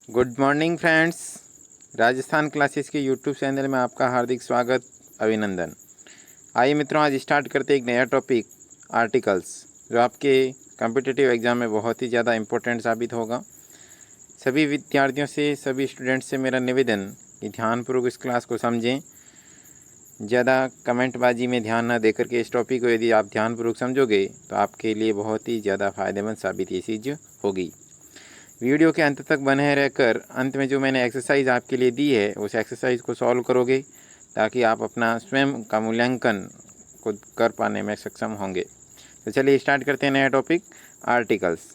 Good morning friends. Rajasthan classes के YouTube channel में आपका हार्दिक स्वागत, अभिनंदन। आइए मित्रों, आज स्टार्ट करते हैं एक नया टॉपिक, आर्टिकल्स, जो आपके कॉम्पिटिटिव एग्ज़ाम में बहुत ही ज़्यादा इम्पोर्टेंट साबित होगा। सभी विद्यार्थियों से, सभी स्टूडेंट्स से मेरा निवेदन कि ध्यानपूर्वक इस क्लास को समझें। ज़्यादा कमेंटबाजी में ध्यान न देकर के इस टॉपिक को यदि आप ध्यानपूर्वक समझोगे तो आपके लिए बहुत ही ज़्यादा फ़ायदेमंद साबित ये चीज़ होगी। वीडियो के अंत तक बने रहकर अंत में जो मैंने एक्सरसाइज आपके लिए दी है उस एक्सरसाइज को सॉल्व करोगे, ताकि आप अपना स्वयं का मूल्यांकन को कर पाने में सक्षम होंगे। तो चलिए स्टार्ट करते हैं नया टॉपिक, आर्टिकल्स।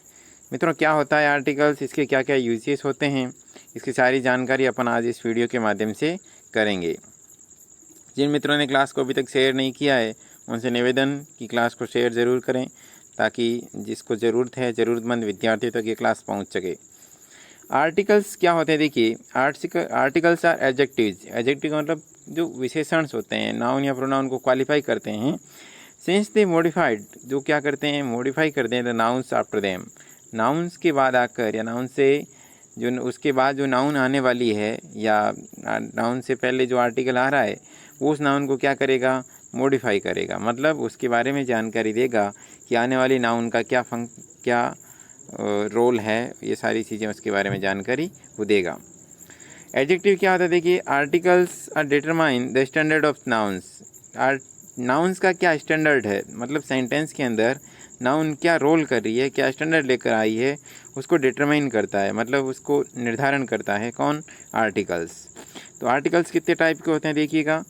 मित्रों, क्या होता है आर्टिकल्स, इसके क्या क्या यूजेस होते हैं, इसकी सारी जानकारी अपन आज इस वीडियो के माध्यम से करेंगे। जिन मित्रों ने क्लास को अभी तक शेयर नहीं किया है उनसे निवेदन कि क्लास को शेयर ज़रूर करें, ताकि जिसको ज़रूरत है, ज़रूरतमंद विद्यार्थियों तक ये क्लास पहुंच सके। आर्टिकल्स क्या होते हैं, देखिए आर्टिकल्स आर एडजेक्टिव्स। एडजेक्टिव मतलब जो विशेषण होते हैं, नाउन या प्रोनाउन को क्वालिफाई करते हैं। सिंस दे मॉडिफाइड, जो क्या करते हैं, मॉडिफाई करते हैं the nouns after them. Nouns के बाद आकर या नाउन से जो उसके बाद जो नाउन आने वाली है या नाउन से पहले जो आर्टिकल आ रहा है वो उस नाउन को क्या करेगा, मॉडिफाई करेगा। मतलब उसके बारे में जानकारी देगा कि आने वाली नाउन का क्या रोल है, ये सारी चीज़ें उसके बारे में जानकारी वो देगा। एडजेक्टिव क्या होता है, देखिए articles are determine the standard of nouns. Nouns का क्या स्टैंडर्ड है, मतलब सेंटेंस के अंदर नाउन क्या रोल कर रही है, क्या स्टैंडर्ड लेकर आई है, उसको डिटरमाइन करता है, मतलब उसको निर्धारण करता है कौन, आर्टिकल्स। तो आर्टिकल्स कितने टाइप के होते हैं देखिएगा।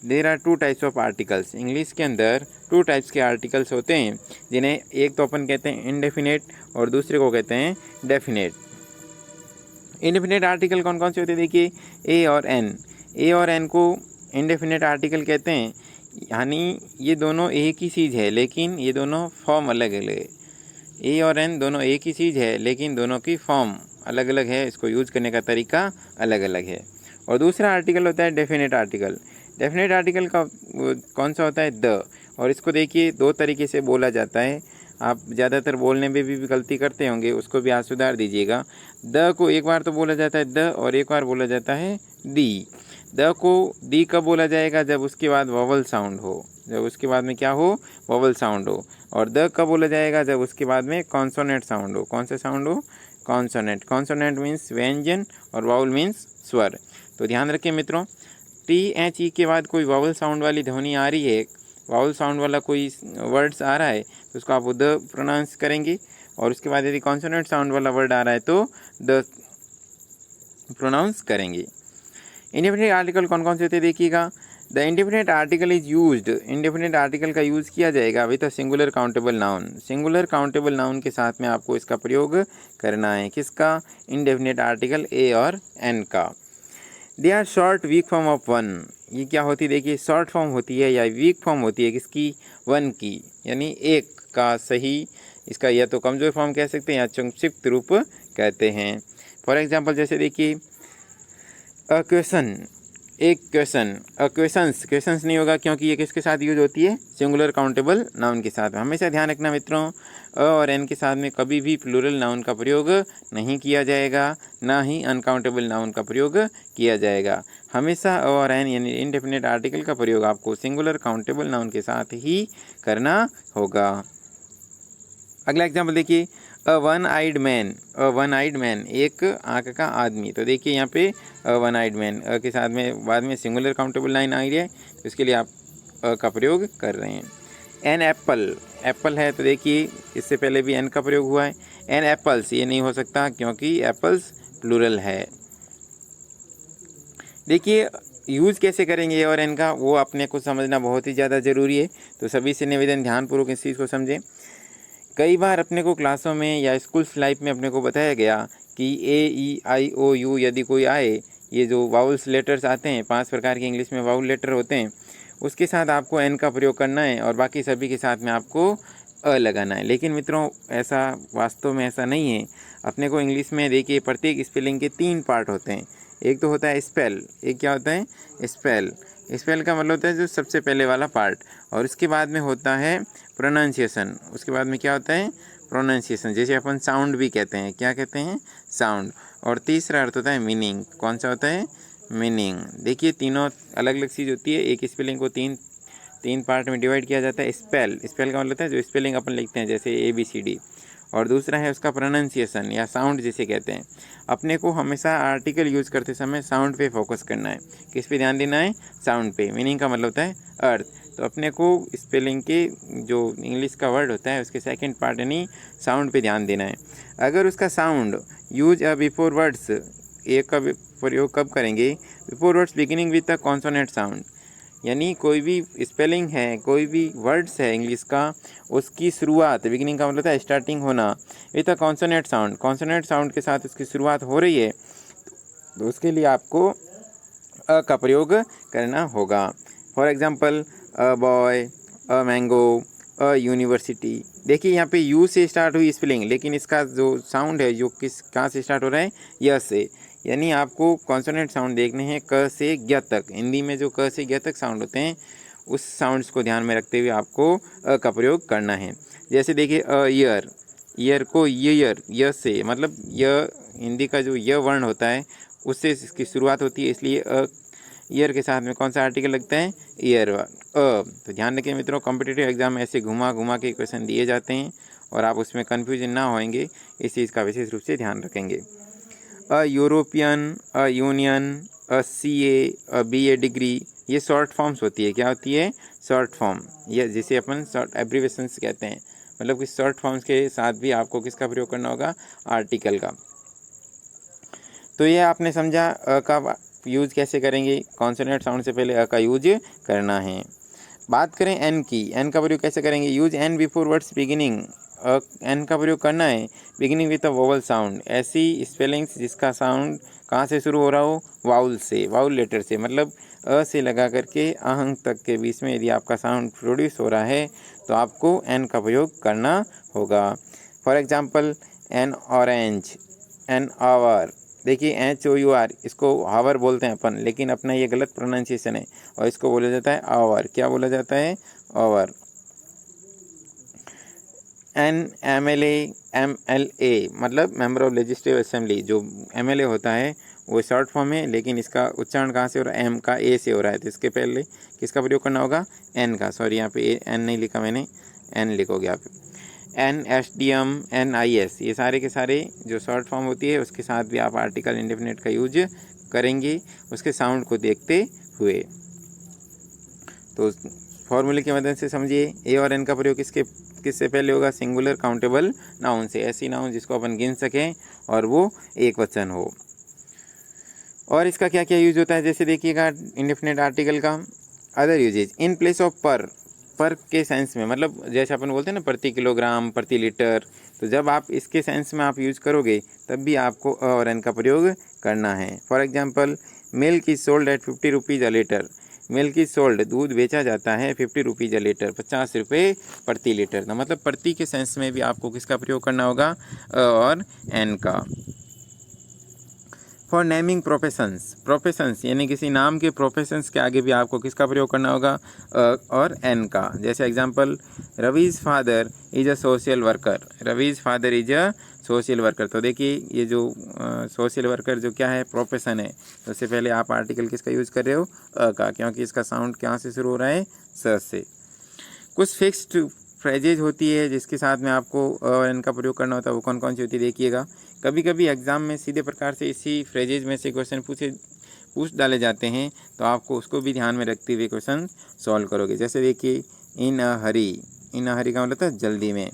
There are two types of articles. English के अंदर टू टाइप्स के आर्टिकल्स होते हैं, जिन्हें एक तो अपन कहते हैं इंडेफिनेट और दूसरे को कहते हैं डेफिनेट। इंडेफिनेट आर्टिकल कौन कौन से होते हैं, देखिए ए और एन। ए और एन को इंडेफिनेट आर्टिकल कहते हैं, यानी ये दोनों एक ही चीज़ है लेकिन ये दोनों फॉर्म अलग अलग है। ए और एन दोनों एक ही चीज़ है लेकिन दोनों की फॉर्म अलग अलग है, इसको यूज़ करने का तरीका अलग अलग है। और दूसरा आर्टिकल होता है डेफिनेट आर्टिकल। डेफिनेट आर्टिकल का कौन सा होता है, द। और इसको देखिए दो तरीके से बोला जाता है, आप ज़्यादातर बोलने में भी गलती करते होंगे, उसको भी आप सुधार दीजिएगा। द को एक बार तो बोला जाता है द और एक बार बोला जाता है दी। द को दी कब बोला जाएगा, जब उसके बाद वॉवल साउंड हो, जब उसके बाद में क्या हो, वॉवल साउंड हो। और द कब बोला जाएगा, जब उसके बाद में कॉन्सोनेंट साउंड हो। कौन सा साउंड हो, कॉन्सोनेंट। कॉन्सोनेंट मीन्स व्यंजन और वाउल मीन्स स्वर। तो ध्यान रखें मित्रों, टी एच ई के बाद कोई वाउल साउंड वाली ध्वनि आ रही है, वाउल साउंड वाला कोई वर्ड्स आ रहा है तो उसको आप द प्रोनाउंस करेंगे, और उसके बाद यदि कॉन्सोनेंट साउंड वाला वर्ड आ रहा है तो द प्रोनाउंस करेंगे। इंडेफिनिट आर्टिकल कौन कौन से होते हैं देखिएगा। The indefinite article is used. Indefinite article का यूज़ किया जाएगा with a singular countable noun. Singular countable noun के साथ में आपको इसका प्रयोग करना है, किसका, इंडेफिनिट आर्टिकल ए और एन का। They are short weak form of one. ये क्या होती है, देखिए शॉर्ट फॉर्म होती है या वीक फॉर्म होती है किसकी, वन की, यानी एक का सही, इसका या तो कमज़ोर फॉर्म कह सकते हैं या संक्षिप्त रूप कहते हैं। फॉर एग्जांपल जैसे देखिए अ क्वेश्चन, एक क्वेश्चन। अ क्वेश्चंस, क्वेश्चंस नहीं होगा क्योंकि ये किसके साथ यूज होती है, सिंगुलर काउंटेबल नाउन के साथ में। हमेशा ध्यान रखना मित्रों, अ और एन के साथ में कभी भी प्लूरल नाउन का प्रयोग नहीं किया जाएगा, ना ही अनकाउंटेबल नाउन का प्रयोग किया जाएगा। हमेशा अ और एन यानी इंडेफिनिट आर्टिकल का प्रयोग आपको सिंगुलर काउंटेबल नाउन के साथ ही करना होगा। अगला एग्जाम्पल देखिए, a one eyed man. A one eyed man, एक आँख का आदमी। तो देखिए यहाँ पे अ वन आइड मैन, अ के साथ में बाद में सिंगुलर काउंटेबल लाइन आ रही है, तो इसके लिए आप अ का प्रयोग कर रहे हैं। एन एप्पल, एप्पल है तो देखिए इससे पहले भी एन का प्रयोग हुआ है। एन एप्पल्स, ये नहीं हो सकता क्योंकि एप्पल्स प्लूरल है। देखिए यूज़ कैसे करेंगे और एन का, वो अपने को समझना बहुत ही ज़्यादा ज़रूरी है। तो सभी से निवेदन ध्यानपूर्वक इस चीज़ को समझें। कई बार अपने को क्लासों में या स्कूल लाइफ में अपने को बताया गया कि ए ई आई ओ यू यदि कोई आए, ये जो वाउल्स लेटर्स आते हैं, 5 प्रकार के इंग्लिश में वाउल लेटर होते हैं, उसके साथ आपको एन का प्रयोग करना है और बाकी सभी के साथ में आपको अ लगाना है। लेकिन मित्रों ऐसा वास्तव में ऐसा नहीं है। अपने को इंग्लिश में देखिए प्रत्येक स्पेलिंग के 3 पार्ट होते हैं। एक तो होता है स्पेल, एक क्या होता है, स्पेल। स्पेल का मतलब होता है जो सबसे पहले वाला पार्ट, और उसके बाद में होता है प्रोनाउंसिएशन। उसके बाद में क्या होता है, प्रोनाउंसिएशन, जैसे अपन साउंड भी कहते हैं, क्या कहते हैं, साउंड। और तीसरा अर्थ होता है मीनिंग। कौन सा होता है? मीनिंग। देखिए तीनों अलग अलग चीज़ होती है। एक स्पेलिंग को तीन पार्ट में डिवाइड किया जाता है। स्पेल का मतलब होता है जो स्पेलिंग अपन लिखते हैं, जैसे ABCD। और दूसरा है उसका प्रोनाउंसिएशन या साउंड जिसे कहते हैं। अपने को हमेशा आर्टिकल यूज़ करते समय साउंड पे फोकस करना है। किस पे ध्यान देना है? साउंड पे। मीनिंग का मतलब होता है अर्थ। तो अपने को स्पेलिंग के जो इंग्लिश का वर्ड होता है उसके सेकंड पार्ट यानी साउंड पे ध्यान देना है। अगर उसका साउंड यूज बिफोर वर्ड्स, ये कब प्रयोग कब करेंगे? Before words beginning with the consonant sound. यानी कोई भी स्पेलिंग है, कोई भी वर्ड्स है इंग्लिश का, उसकी शुरुआत, बिगिनिंग का मतलब है स्टार्टिंग होना, with a consonant sound, consonant sound के साथ उसकी शुरुआत हो रही है, तो उसके लिए आपको अ का प्रयोग करना होगा। For example a boy, a mango, a university. देखिए यहाँ पे यू से स्टार्ट हुई स्पेलिंग, लेकिन इसका जो साउंड है जो कहाँ से स्टार्ट हो रहा है? य से। यानी आपको कॉन्सोनेंट साउंड देखने हैं क से ग तक। हिंदी में जो क से ग तक साउंड होते हैं उस साउंड्स को ध्यान में रखते हुए आपको अ का प्रयोग करना है। जैसे देखिए ईयर, ईयर को ईयर, य से, मतलब य हिंदी का जो य वर्ण होता है उससे इसकी शुरुआत होती है, इसलिए ईयर के साथ में कौन सा आर्टिकल लगता है? ईयर। तो ध्यान रखें मित्रों, कॉम्पिटिटिव एग्जाम में ऐसे घुमा घुमा के क्वेश्चन दिए जाते हैं और आप उसमें कन्फ्यूजन ना होंगे, इस चीज़ का विशेष रूप से ध्यान रखेंगे। A European, a union, a CA, a BA degree, ये शॉर्ट फॉर्म्स होती है। क्या होती है? शॉर्ट फॉर्म, ये जिसे अपन शॉर्ट एब्रीवेशंस कहते हैं। मतलब कि शॉर्ट फॉर्म्स के साथ भी आपको किसका प्रयोग करना होगा? आर्टिकल का। तो ये आपने समझा अ का यूज कैसे करेंगे। कॉन्सोनेंट साउंड से पहले अ का यूज करना है। बात करें एन की, एन का प्रयोग कैसे करेंगे? Use an before words beginning. An का प्रयोग करना है beginning with a vowel sound. ऐसी स्पेलिंग्स जिसका साउंड कहाँ से शुरू हो रहा हो? वाउल से, वाउल लेटर से। मतलब अ से लगा करके आहंग तक के बीच में यदि आपका साउंड प्रोड्यूस हो रहा है तो आपको एन का प्रयोग करना होगा। For example N orange, an hour. देखिए HOUR, इसको हावर बोलते हैं अपन, लेकिन अपना ये गलत प्रोनाउंसिएशन है और इसको बोला जाता है आवर। क्या बोला जाता है? आवर। MLA, मतलब मेंबर ऑफ लेजिस्लेटिव असेंबली। जो MLA होता है वो शॉर्ट फॉर्म है, लेकिन इसका उच्चारण कहाँ से हो रहा है? M का A से हो रहा है, तो इसके पहले किसका प्रयोग करना होगा? N का। सॉरी, यहाँ पे N नहीं लिखा मैंने, N लिखोगे आप। NSDM, NIS, ये सारे के सारे जो शॉर्ट फॉर्म होती है उसके साथ भी आप आर्टिकल इंडेफिनिट का यूज करेंगे उसके साउंड को देखते हुए। तो फॉर्मूले की मदद से समझिए, ए और एन का प्रयोग किससे पहले होगा? सिंगुलर काउंटेबल नाउन से। ऐसी नाउन जिसको अपन गिन सकें और वो एक वचन हो। और इसका क्या क्या यूज होता है? जैसे देखिएगा इंडेफिनिट आर्टिकल का other usages in place of पर के सेंस में, मतलब जैसे अपन बोलते हैं ना प्रति किलोग्राम, प्रति लीटर, तो जब आप इसके सेंस में आप यूज करोगे तब भी आपको अ और एन का प्रयोग करना है। For example milk is sold at 50 rupees a litre. Milk is sold, दूध बेचा जाता है 50 रुपीज़ अ लीटर, 50 रुपये प्रति लीटर। तो मतलब प्रति के सेंस में भी आपको किसका प्रयोग करना होगा? अ और एन का। फॉर नेमिंग प्रोफेशंस यानी किसी नाम के प्रोफेशंस के आगे भी आपको किसका प्रयोग करना होगा? और एन का। जैसे example Ravi's father is a social worker. Ravi's father is a social worker. तो देखिए ये जो सोशल वर्कर जो क्या है? प्रोफेशन है। तो उससे पहले आप आर्टिकल किसका यूज़ कर रहे हो? का, क्योंकि इसका साउंड कहाँ से शुरू हो रहा है? स से। कुछ फिक्स्ड फ्रेजेज होती है जिसके साथ में आपको और एन का प्रयोग करना होता है। वो कौन कौन सी होती है देखिएगा। कभी कभी एग्जाम में सीधे प्रकार से इसी फ्रेजेज में से क्वेश्चन पूछ डाले जाते हैं, तो आपको उसको भी ध्यान में रखते हुए क्वेश्चन सॉल्व करोगे। जैसे देखिए इन अ हरी, इन अ हरी का मतलब है जल्दी में।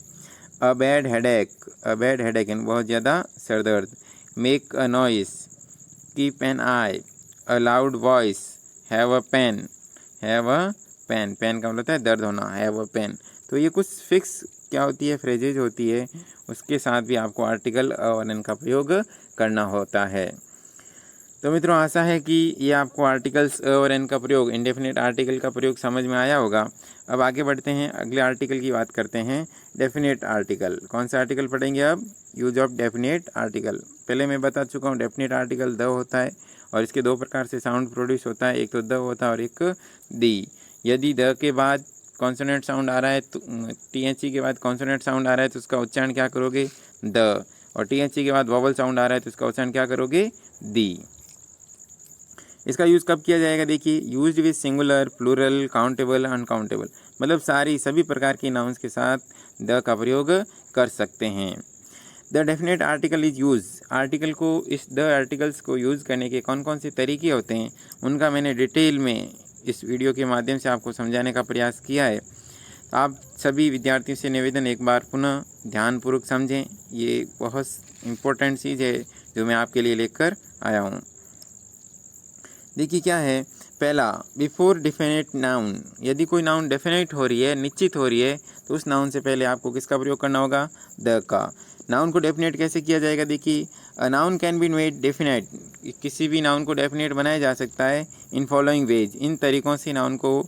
A bad headache, a bad headache यानी बहुत ज़्यादा सर दर्द। Make a noise, keep an eye, a loud voice, have a pain, have a pain, pain का मतलब होता है दर्द होना, हैव अ पेन। तो ये कुछ फिक्स क्या होती है? फ्रेजेज होती है, उसके साथ भी आपको आर्टिकल और एन का प्रयोग करना होता है। तो मित्रों आशा है कि ये आपको आर्टिकल्स और एन का प्रयोग, इंडेफिनिट आर्टिकल का प्रयोग समझ में आया होगा। अब आगे बढ़ते हैं, अगले आर्टिकल की बात करते हैं, डेफिनेट आर्टिकल। कौन सा आर्टिकल पढ़ेंगे अब? Use of definite article. पहले मैं बता चुका हूँ डेफिनेट आर्टिकल द होता है और इसके दो प्रकार से साउंड प्रोड्यूस होता है, एक तो द होता है और एक दी। यदि द के बाद कॉन्सोनेंट साउंड आ रहा है तो THE के बाद कॉन्सोनेंट साउंड आ रहा है तो उसका उच्चारण क्या करोगे? द। और THC के बाद वॉवल साउंड आ रहा है तो इसका उच्चारण क्या करोगे? दी। इसका यूज़ कब किया जाएगा? देखिए, used with singular, plural, countable, uncountable, मतलब सभी प्रकार की नाउन्स के साथ द का प्रयोग कर सकते हैं। The definite article is use, article को, इस द आर्टिकल्स को यूज़ करने के कौन कौन से तरीके होते हैं उनका मैंने डिटेल में इस वीडियो के माध्यम से आपको समझाने का प्रयास किया है। आप सभी विद्यार्थियों से निवेदन एक बार पुनः ध्यानपूर्वक समझें, ये बहुत इम्पोर्टेंट चीज़ है जो मैं आपके लिए लेकर आया हूँ। देखिए क्या है, पहला, बिफोर डेफिनेट नाउन, यदि कोई नाउन डेफिनेट हो रही है, निश्चित हो रही है, तो उस नाउन से पहले आपको किसका प्रयोग करना होगा? द का। नाउन को डेफिनेट कैसे किया जाएगा? देखिए, a noun can be made definite, किसी भी नाउन को डेफिनेट बनाया जा सकता है इन फॉलोइंग वेज, इन तरीक़ों से नाउन को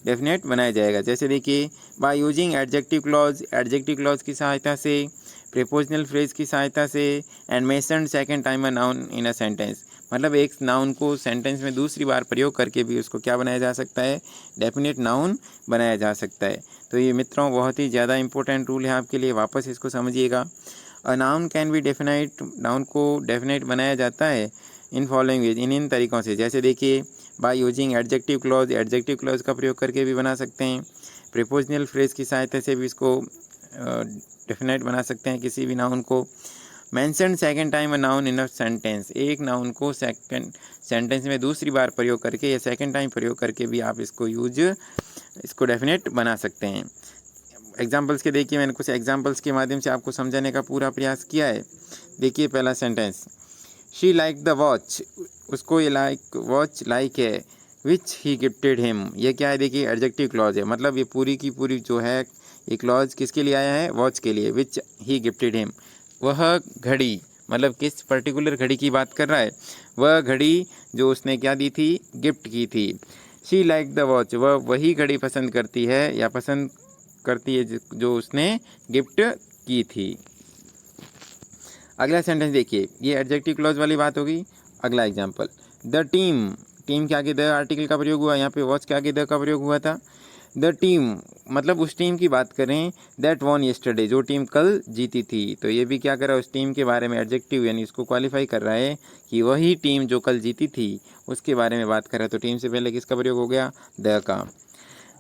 डेफिनेट बनाया जाएगा। जैसे देखिए, by using adjective clause, adjective clause की सहायता से, प्रीपोजिशनल फ्रेज की सहायता से, and mentioned second time a noun in a sentence, मतलब एक नाउन को सेंटेंस में दूसरी बार प्रयोग करके भी उसको क्या बनाया जा सकता है? डेफिनेट नाउन बनाया जा सकता है। तो ये मित्रों बहुत ही ज़्यादा इंपॉर्टेंट रूल है आपके लिए, वापस इसको समझिएगा। A noun can be definite, noun को डेफिनेट बनाया जाता है इन फॉलोइंग वेज, इन तरीक़ों से। जैसे देखिए, by using adjective clause, adjective clause का प्रयोग करके भी बना सकते हैं। प्रीपोजिशनल फ्रेज की सहायता से भी इसको डेफिनेट बना सकते हैं किसी भी नाउन को। Mentioned second time a noun in a sentence, एक नाउन को सेकंड सेंटेंस में दूसरी बार प्रयोग करके या सेकंड टाइम प्रयोग करके भी आप इसको डेफिनेट बना सकते हैं। एग्जाम्पल्स के देखिए, मैंने कुछ एग्जाम्पल्स के माध्यम से आपको समझाने का पूरा प्रयास किया है। देखिए पहला sentence, she like the watch, उसको ये वॉच लाइक है, विच ही गिफ्टेड हिम, ये क्या है? देखिए एडजेक्टिव क्लॉज है, मतलब ये पूरी की पूरी जो है ये क्लॉज किसके लिए आया है? वॉच के लिए। विच ही गिफ्टेड हिम, वह घड़ी, मतलब किस पर्टिकुलर घड़ी की बात कर रहा है? वह घड़ी जो उसने क्या दी थी? गिफ्ट की थी। शी लाइक द वॉच, वह वही घड़ी पसंद करती है या पसंद करती है जो उसने गिफ्ट की थी। अगला सेंटेंस देखिए, ये एडजेक्टिव क्लॉज वाली बात होगी। अगला एग्जांपल, द टीम, टीम के आगे द आर्टिकल का प्रयोग हुआ, यहाँ पे वॉच के आगे द का प्रयोग हुआ था। द टीम, मतलब उस टीम की बात करें, दैट वॉन येस्टरडे, जो टीम कल जीती थी। तो ये भी क्या कर रहा है? उस टीम के बारे में एडजेक्टिव, यानी इसको क्वालिफाई कर रहा है कि वही टीम जो कल जीती थी उसके बारे में बात कर रहा है। तो टीम से पहले किसका प्रयोग हो गया? द का।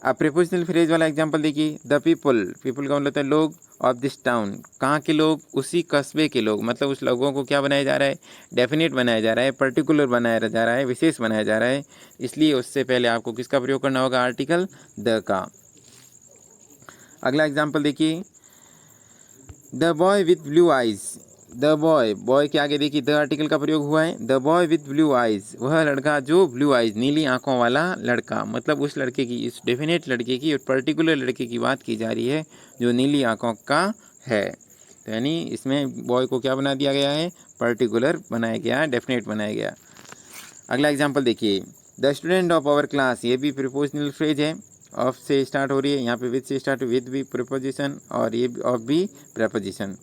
अब प्रीपोजिशनल फ्रेज वाला एग्जांपल देखिए, द पीपल, पीपल का मतलब होता है लोग, ऑफ दिस टाउन, कहाँ के लोग? उसी कस्बे के लोग, मतलब उस लोगों को क्या बनाया जा रहा है? डेफिनेट बनाया जा रहा है, पर्टिकुलर बनाया जा रहा है, विशेष बनाया जा रहा है, इसलिए उससे पहले आपको किसका प्रयोग करना होगा? आर्टिकल द का। अगला एग्जाम्पल देखिए, the boy with blue eyes, the boy, boy के आगे देखिए द आर्टिकल का प्रयोग हुआ है। The boy with blue eyes, वह लड़का जो ब्लू आइज, नीली आंखों वाला लड़का, मतलब उस लड़के की, इस डेफिनेट लड़के की और पर्टिकुलर लड़के की बात की जा रही है जो नीली आंखों का है। तो यानी इसमें बॉय को क्या बना दिया गया है? पर्टिकुलर बनाया गया, डेफिनेट बनाया गया। अगला एग्जाम्पल देखिए, the student of our class, ये भी प्रीपोजिशनल फ्रेज है, ऑफ से स्टार्ट हो रही है, यहाँ पे विद से स्टार्ट, विद भी प्रीपोजिशन और ये ऑफ भी प्रीपोजिशन।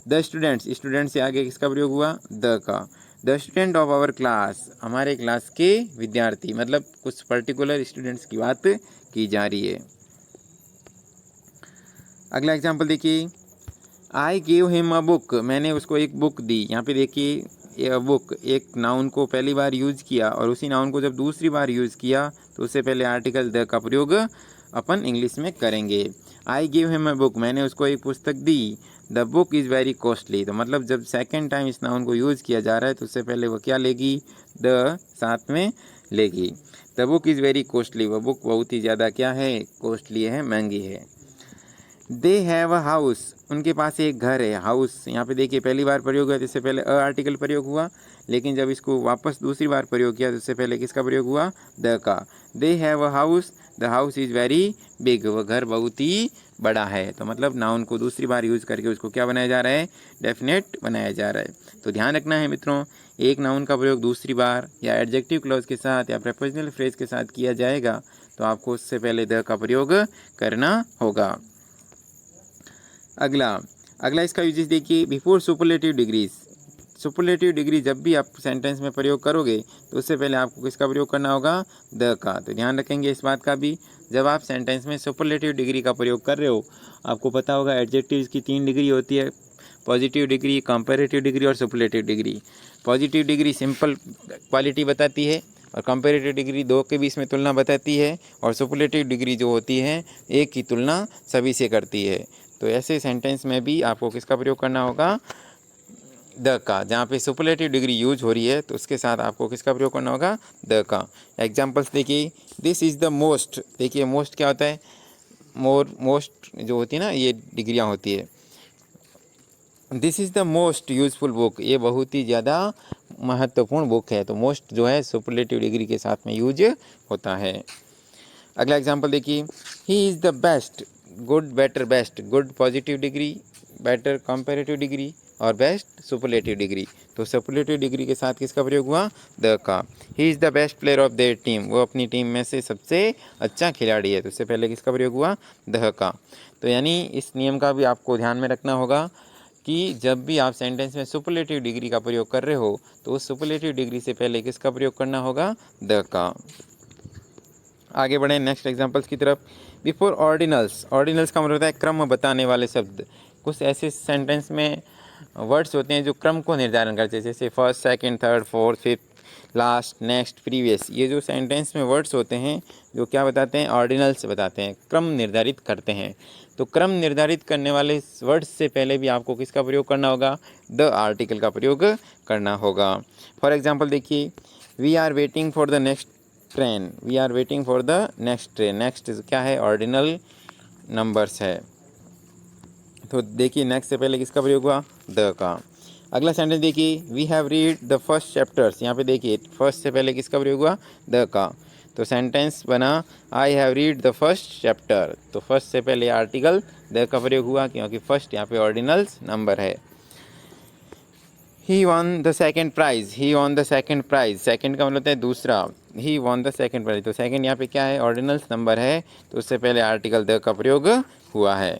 द स्टूडेंट्स, स्टूडेंट से आगे किसका प्रयोग हुआ? द का। The student of our class, हमारे क्लास के विद्यार्थी, मतलब कुछ पर्टिकुलर स्टूडेंट्स की बात की जा रही है। अगला एग्जाम्पल देखिए, आई गिव हिम अ बुक, मैंने उसको एक बुक दी। यहाँ पे देखिए ये बुक, एक नाउन को पहली बार यूज़ किया और उसी नाउन को जब दूसरी बार यूज़ किया तो उससे पहले आर्टिकल द का प्रयोग अपन इंग्लिश में करेंगे। I give him a book, मैंने उसको एक पुस्तक दी। The book is very costly, तो मतलब जब सेकेंड टाइम इस नाउन को यूज़ किया जा रहा है तो उससे पहले वो क्या लेगी? द साथ में लेगी। The book is very costly, वह बुक बहुत ही ज़्यादा क्या है? कॉस्टली है, महंगी है। दे हैव अ हाउस, उनके पास एक घर है। हाउस यहाँ पे देखिए पहली बार प्रयोग हुआ, जिससे पहले अ आर्टिकल प्रयोग हुआ, लेकिन जब इसको वापस दूसरी बार प्रयोग किया तो उससे पहले किसका प्रयोग हुआ? द का। They have a house, the house is very big, वह घर बहुत ही बड़ा है। तो मतलब नाउन को दूसरी बार यूज़ करके उसको क्या बनाया जा रहा है? डेफिनेट बनाया जा रहा है। तो ध्यान रखना है मित्रों, एक नाउन का प्रयोग दूसरी बार या एडजेक्टिव क्लॉज के साथ या प्रीपोजिशनल फ्रेज के साथ किया जाएगा तो आपको उससे पहले द का प्रयोग करना होगा। अगला इसका यूजेस देखिए, before superlative degrees, superlative degree जब भी आप सेंटेंस में प्रयोग करोगे तो उससे पहले आपको किसका प्रयोग करना होगा? द का। तो ध्यान रखेंगे इस बात का भी, जब आप सेंटेंस में सुपरलेटिव डिग्री का प्रयोग कर रहे हो, आपको पता होगा एडजेक्टिव्स की 3 डिग्री होती है, पॉजिटिव डिग्री, कंपैरेटिव डिग्री और superlative degree. Positive degree simple quality बताती है और कंपैरेटिव डिग्री दो के बीच में तुलना बताती है और सुपरलेटिव डिग्री जो होती है एक की तुलना सभी से करती है। तो ऐसे सेंटेंस में भी आपको किसका प्रयोग करना होगा, द का। जहाँ पे सुपरलेटिव डिग्री यूज हो रही है तो उसके साथ आपको किसका प्रयोग करना होगा, द का। एग्जांपल्स देखिए, दिस इज़ द मोस्ट। देखिए मोस्ट क्या होता है, मोस्ट जो होती है ना ये डिग्रियाँ होती है। This is the most useful book, ये बहुत ही ज़्यादा महत्वपूर्ण बुक है। तो मोस्ट जो है सुपरलेटिव डिग्री के साथ में यूज होता है। अगला एग्जांपल देखिए, he is the best. Good, better, best. Good positive degree, better comparative degree और बेस्ट सुपरलेटिव डिग्री। तो सुपरलेटिव डिग्री के साथ किसका प्रयोग हुआ, द का। He is the best player of their team, वो अपनी टीम में से सबसे अच्छा खिलाड़ी है। तो उससे पहले किसका प्रयोग हुआ, द का। तो यानी इस नियम का भी आपको ध्यान में रखना होगा कि जब भी आप सेंटेंस में सुपरलेटिव डिग्री का प्रयोग कर रहे हो तो उस सुपरलेटिव डिग्री से पहले किसका प्रयोग करना होगा, द का। आगे बढ़ें नेक्स्ट एग्जांपल्स की तरफ। बिफोर ऑर्डिनल्स, ऑर्डिनल्स का मतलब होता है क्रम बताने वाले शब्द। कुछ ऐसे सेंटेंस में वर्ड्स होते हैं जो क्रम को निर्धारण करते हैं, जैसे first, second, third, fourth, fifth, last, next, previous. ये जो सेंटेंस में वर्ड्स होते हैं जो क्या बताते हैं, ऑर्डिनल्स बताते हैं, क्रम निर्धारित करते हैं। तो क्रम निर्धारित करने वाले वर्ड्स से पहले भी आपको किसका प्रयोग करना होगा, द आर्टिकल का प्रयोग करना होगा। फॉर एग्जाम्पल देखिए, we are waiting for the next train. We are waiting for the next train. Next क्या है, ऑर्डिनल नंबर्स है। तो देखिए नेक्स्ट से पहले किसका प्रयोग हुआ, द का। अगला सेंटेंस देखिए, we have read the first chapters. यहाँ पे देखिए फर्स्ट से पहले किसका प्रयोग हुआ, द का। तो सेंटेंस बना I have read the first chapter. तो फर्स्ट से पहले आर्टिकल द का प्रयोग हुआ क्योंकि फर्स्ट यहाँ पे ऑर्डिनल्स नंबर है। He won the second prize. He won the second prize, second का मतलब होता है दूसरा। He won the second prize, तो सेकेंड यहाँ पे क्या है, ऑर्डिनल्स नंबर है। तो उससे पहले आर्टिकल द का प्रयोग हुआ है।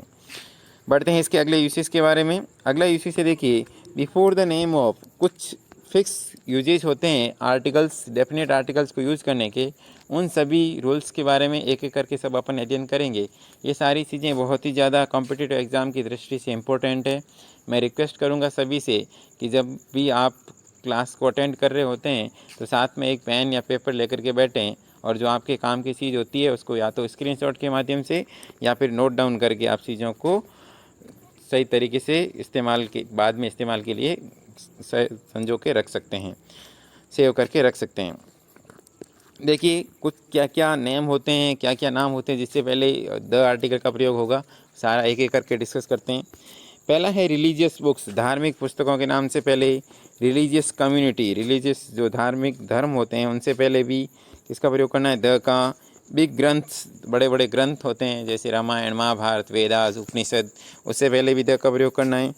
बढ़ते हैं इसके अगले यूसेज के बारे में। अगला यूसेज से देखिए, बिफोर द नेम ऑफ। कुछ फिक्स यूजेज होते हैं आर्टिकल्स, डेफिनेट आर्टिकल्स को यूज़ करने के। उन सभी रूल्स के बारे में एक एक करके सब अपन अध्ययन करेंगे। ये सारी चीज़ें बहुत ही ज़्यादा कॉम्पिटिटिव एग्ज़ाम की दृष्टि से इम्पोर्टेंट है। मैं रिक्वेस्ट करूँगा सभी से कि जब भी आप क्लास को अटेंड कर रहे होते हैं तो साथ में एक पेन या पेपर लेकर के बैठें और जो आपके काम की चीज़ होती है उसको या तो स्क्रीनशॉट के माध्यम से या फिर नोट डाउन करके आप चीज़ों को सही तरीके से इस्तेमाल के बाद में इस्तेमाल के लिए संजो के रख सकते हैं, सेव करके रख सकते हैं। देखिए कुछ क्या क्या नेम होते हैं, क्या क्या नाम होते हैं जिससे पहले द आर्टिकल का प्रयोग होगा, सारा एक एक करके डिस्कस करते हैं। पहला है रिलीजियस बुक्स, धार्मिक पुस्तकों के नाम से पहले रिलीजियस कम्युनिटी, रिलीजियस जो धार्मिक धर्म होते हैं उनसे पहले भी किसका प्रयोग करना है, द का। बिग ग्रंथ्स, बड़े बड़े ग्रंथ होते हैं जैसे रामायण, महाभारत, वेदास, उपनिषद, उससे पहले भी द का प्रयोग करना है।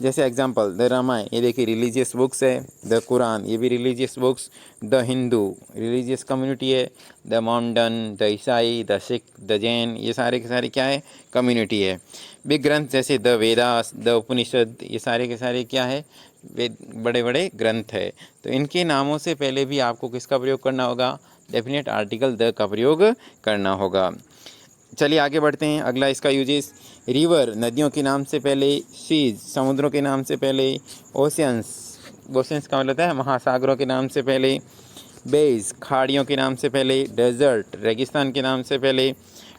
जैसे एग्जांपल द रामायण, ये देखिए रिलीजियस बुक्स है। द कुरान, ये भी religious books. The Hindu religious community है। द मोमडन, द ईसाई, द सिख, द जैन, ये सारे के सारे क्या है, कम्युनिटी है। बिग ग्रंथ जैसे द वेदास, द उपनिषद, ये सारे के सारे क्या है, वेद, बड़े बड़े ग्रंथ है। तो इनके नामों से पहले भी आपको किसका प्रयोग करना होगा, डेफिनेट आर्टिकल द का प्रयोग करना होगा। चलिए आगे बढ़ते हैं। अगला इसका यूजेस, रिवर नदियों के नाम से पहले, सीज समुद्रों के नाम से पहले, ओशियंस, ओशियंस का मतलब है महासागरों के नाम से पहले, बेज खाड़ियों के नाम से पहले, डेजर्ट रेगिस्तान के नाम से पहले,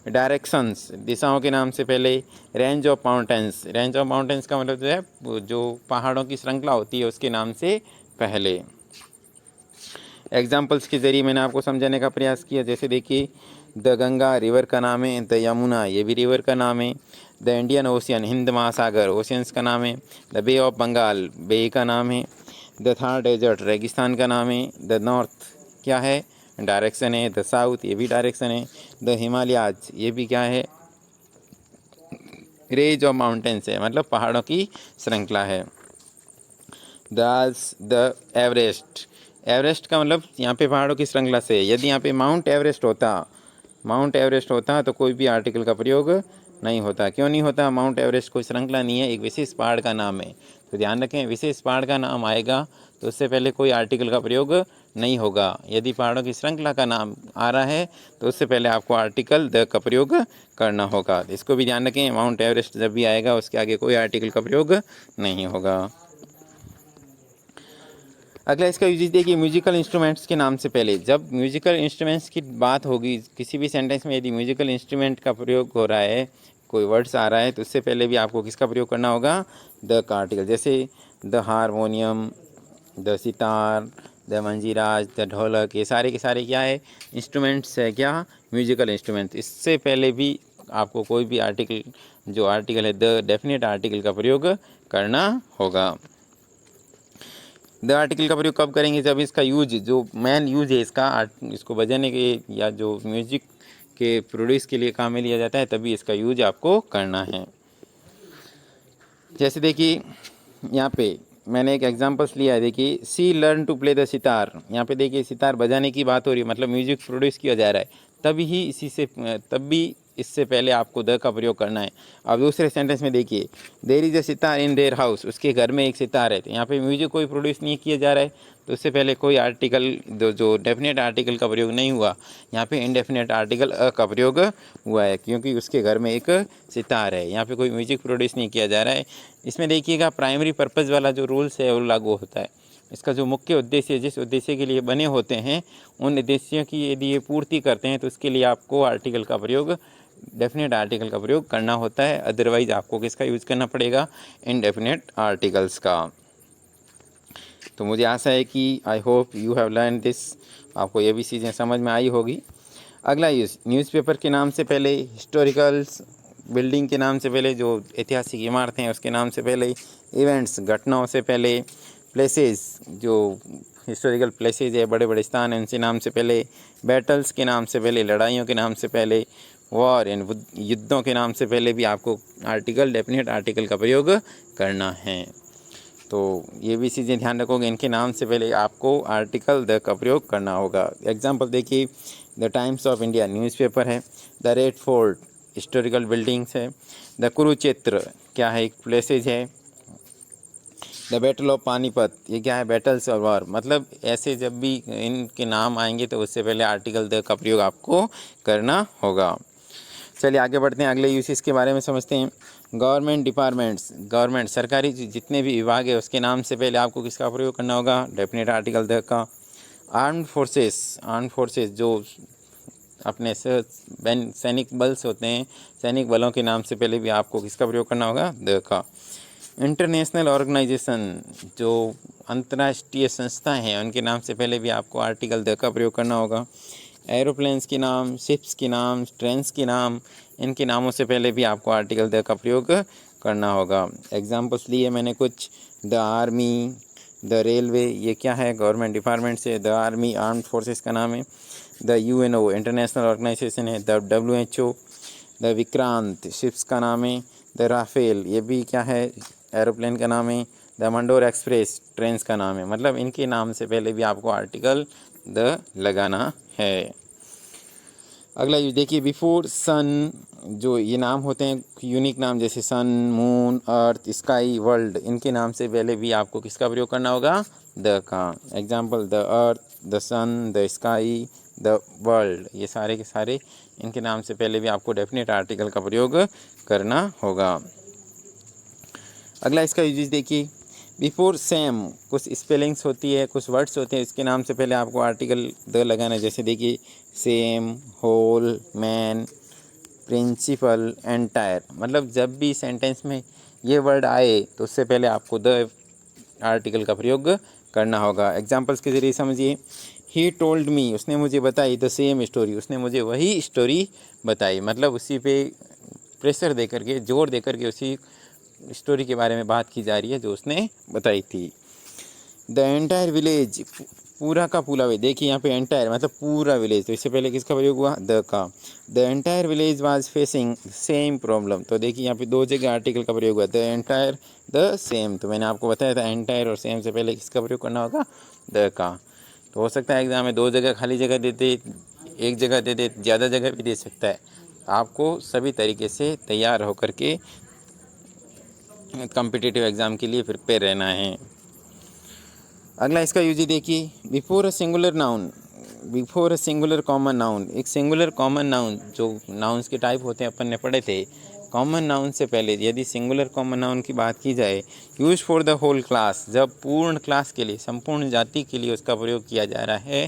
डायरेक्शंस दिशाओं के नाम से पहले, range of mountains, range of mountains का मतलब है जो पहाड़ों की श्रृंखला होती है उसके नाम से पहले। एग्जाम्पल्स के ज़रिए मैंने आपको समझाने का प्रयास किया। जैसे देखिए द गंगा रिवर का नाम है, द यमुना ये भी रिवर का नाम है, द इंडियन ओशियन हिंद महासागर ओशियंस का नाम है, द बे ऑफ बंगाल बे का नाम है, द थार डेजर्ट रेगिस्तान का नाम है, द नॉर्थ क्या है, डायरेक्शन है, द साउथ ये भी डायरेक्शन है, द हिमालयाज ये भी क्या है, रेंज ऑफ माउंटेन्स है मतलब पहाड़ों की श्रृंखला है। द एवरेस्ट, एवरेस्ट का मतलब यहाँ पे पहाड़ों की श्रृंखला से। यदि यहाँ पे माउंट एवरेस्ट होता तो कोई भी आर्टिकल का प्रयोग नहीं होता। क्यों नहीं होता, माउंट एवरेस्ट कोई श्रृंखला नहीं है, एक विशेष पहाड़ का नाम है। तो ध्यान रखें विशेष पहाड़ का नाम आएगा तो उससे पहले कोई आर्टिकल का प्रयोग नहीं होगा। यदि पहाड़ों की श्रृंखला का नाम आ रहा है तो उससे पहले आपको आर्टिकल द का प्रयोग करना होगा। इसको भी ध्यान रखें, माउंट एवरेस्ट जब भी आएगा उसके आगे कोई आर्टिकल का प्रयोग नहीं होगा। अगला इसका यूजेज देखिए, म्यूजिकल इंस्ट्रूमेंट्स के नाम से पहले। जब म्यूजिकल इंस्ट्रूमेंट्स की बात होगी किसी भी सेंटेंस में, यदि म्यूजिकल इंस्ट्रूमेंट का प्रयोग हो रहा है, कोई वर्ड्स आ रहा है, तो उससे पहले भी आपको किसका प्रयोग करना होगा? द का आर्टिकल। जैसे the harmonium, the sitar, the manjiras, the dholak, ये सारे के सारे क्या है? इंस्ट्रूमेंट्स है। क्या? Musical instruments. इससे पहले भी आपको कोई भी आर्टिकल, जो आर्टिकल है द डेफिनेट आर्टिकल का प्रयोग करना होगा। द आर्टिकल का प्रयोग कब करेंगे? जब इसका यूज, जो मेन यूज है इसका, इसको बजाने के या जो म्यूजिक के प्रोड्यूस के लिए काम में लिया जाता है, तभी इसका यूज आपको करना है। जैसे देखिए यहाँ पे मैंने एक एग्जांपल्स लिया है। देखिए, she learn to play the sitar. यहाँ पे देखिए सितार बजाने की बात हो रही है, मतलब म्यूजिक प्रोड्यूस किया जा रहा है, तभी ही इसी से, तब भी इससे पहले आपको द का प्रयोग करना है। अब दूसरे सेंटेंस में देखिए, there is a sitar in their house. उसके घर में एक सितार है। तो यहाँ पे म्यूजिक कोई प्रोड्यूस नहीं किया जा रहा है, तो उससे पहले कोई आर्टिकल, जो डेफिनेट आर्टिकल का प्रयोग नहीं हुआ। यहाँ पे इनडेफिनेट आर्टिकल अ का प्रयोग हुआ है, क्योंकि उसके घर में एक सितार है। यहाँ पे कोई म्यूजिक प्रोड्यूस नहीं किया जा रहा है। इसमें देखिएगा प्राइमरी पर्पज़ वाला जो रूल्स है वो लागू होता है। इसका जो मुख्य उद्देश्य, जिस उद्देश्य के लिए बने होते हैं, उन उद्देश्यों की यदि ये पूर्ति करते हैं तो उसके लिए आपको आर्टिकल का प्रयोग, डेफिनेट आर्टिकल का प्रयोग करना होता है। अदरवाइज आपको किसका यूज़ करना पड़ेगा? इनडेफिनेट आर्टिकल्स का। तो मुझे आशा है कि I hope you have learn this, आपको ये भी चीज़ें समझ में आई होगी। अगला यूज़, न्यूज़पेपर के नाम से पहले, हिस्टोरिकल्स बिल्डिंग के नाम से पहले, जो ऐतिहासिक इमारतें हैं उसके नाम से पहले, इवेंट्स घटनाओं से पहले, प्लेसेस जो हिस्टोरिकल प्लेसेस है, बड़े बड़े स्थान हैं, उनसे नाम से पहले, बैटल्स के नाम से पहले, लड़ाइयों के नाम से पहले, वॉर यानी युद्धों के नाम से पहले भी आपको आर्टिकल, डेफिनेट आर्टिकल का प्रयोग करना है। तो ये भी चीज़ें ध्यान रखोगे, इनके नाम से पहले आपको आर्टिकल द का प्रयोग करना होगा। एग्जाम्पल देखिए, the Times of India newspaper है, the Red Fort historical buildings है, द कुरुक्षेत्र क्या है? एक प्लेसेज है, द बैटल ऑफ पानीपत ये क्या है? बैटल्स और वॉर। मतलब ऐसे जब भी इनके नाम आएंगे तो उससे पहले आर्टिकल द का प्रयोग आपको करना होगा। चलिए आगे बढ़ते हैं, अगले यूसेज के बारे में समझते हैं। गवर्नमेंट डिपार्टमेंट्स, गवर्नमेंट सरकारी जितने भी विभाग है उसके नाम से पहले आपको किसका प्रयोग करना होगा? डेफिनेट आर्टिकल द का। आर्म्ड फोर्सेस जो अपने सैनिक बल्स होते हैं, सैनिक बलों के नाम से पहले भी आपको किसका प्रयोग करना होगा? द का। इंटरनेशनल ऑर्गेनाइजेशन जो अंतर्राष्ट्रीय संस्थाएं हैं उनके नाम से पहले भी आपको आर्टिकल द का प्रयोग करना होगा। एरोप्लेन्स के नाम, शिप्स के नाम, ट्रेन्स के नाम, इनके नामों से पहले भी आपको आर्टिकल द का प्रयोग करना होगा। एग्जाम्पल्स लिए मैंने कुछ, द आर्मी, द रेलवे ये क्या है? गवर्नमेंट डिपार्टमेंट से। द आर्मी आर्म्ड फोर्सेस का नाम है। द यूएनओ इंटरनेशनल ऑर्गेनाइजेशन है। The WHO, the Vikrant ships का नाम है। द राफेल ये भी क्या है? एरोप्लेन का नाम है। द मंडोर एक्सप्रेस ट्रेन्स का नाम है। मतलब इनके नाम से पहले भी आपको आर्टिकल द लगाना है। अगला ये देखिए, बिफोर सन जो ये नाम होते हैं यूनिक नाम, जैसे सन, मून, अर्थ, स्काई, वर्ल्ड, इनके नाम से पहले भी आपको किसका प्रयोग करना होगा? द का। Example, the earth, the sun, the sky, the world, ये सारे के सारे इनके नाम से पहले भी आपको डेफिनेट आर्टिकल का प्रयोग करना होगा। अगला इसका यूजेस देखिए, बिफोर सेम कुछ स्पेलिंग्स होती है, कुछ वर्ड्स होते हैं, इसके नाम से पहले आपको आर्टिकल द लगाना है। जैसे देखिए, same, whole, main, principal, entire. मतलब जब भी सेंटेंस में ये वर्ड आए तो उससे पहले आपको द आर्टिकल का प्रयोग करना होगा। एग्जाम्पल्स के ज़रिए समझिए, ही टोल्ड मी उसने मुझे बताई, द सेम स्टोरी उसने मुझे वही स्टोरी बताई। मतलब उसी पे प्रेशर दे करके, जोर दे करके उसी स्टोरी के बारे में बात की जा रही है जो उसने बताई थी। द एंटायर विलेज पूरा का पूरा विलेज। देखिए यहाँ पे एंटायर मतलब पूरा विलेज, तो इससे पहले किसका प्रयोग हुआ? द का। The entire village was facing same problem. तो देखिए यहाँ पे दो जगह आर्टिकल का प्रयोग हुआ, द एंटायर, द सेम। तो मैंने आपको बताया था एंटायर और सेम से पहले किसका प्रयोग करना होगा? द का। तो हो सकता है एग्जाम में दो जगह खाली जगह देते, एक जगह दे दे, ज़्यादा जगह भी दे सकता है। आपको सभी तरीके से तैयार होकर के कॉम्पिटिटिव एग्ज़ाम के लिए प्रिपेयर रहना है। अगला इसका यूज देखिए, before a singular noun, before a singular common noun. एक सिंगुलर कॉमन नाउन, जो नाउन्स के टाइप होते हैं अपन ने पढ़े थे, कॉमन नाउन से पहले यदि सिंगुलर कॉमन नाउन की बात की जाए, use for the whole class, जब पूर्ण क्लास के लिए, संपूर्ण जाति के लिए उसका प्रयोग किया जा रहा है,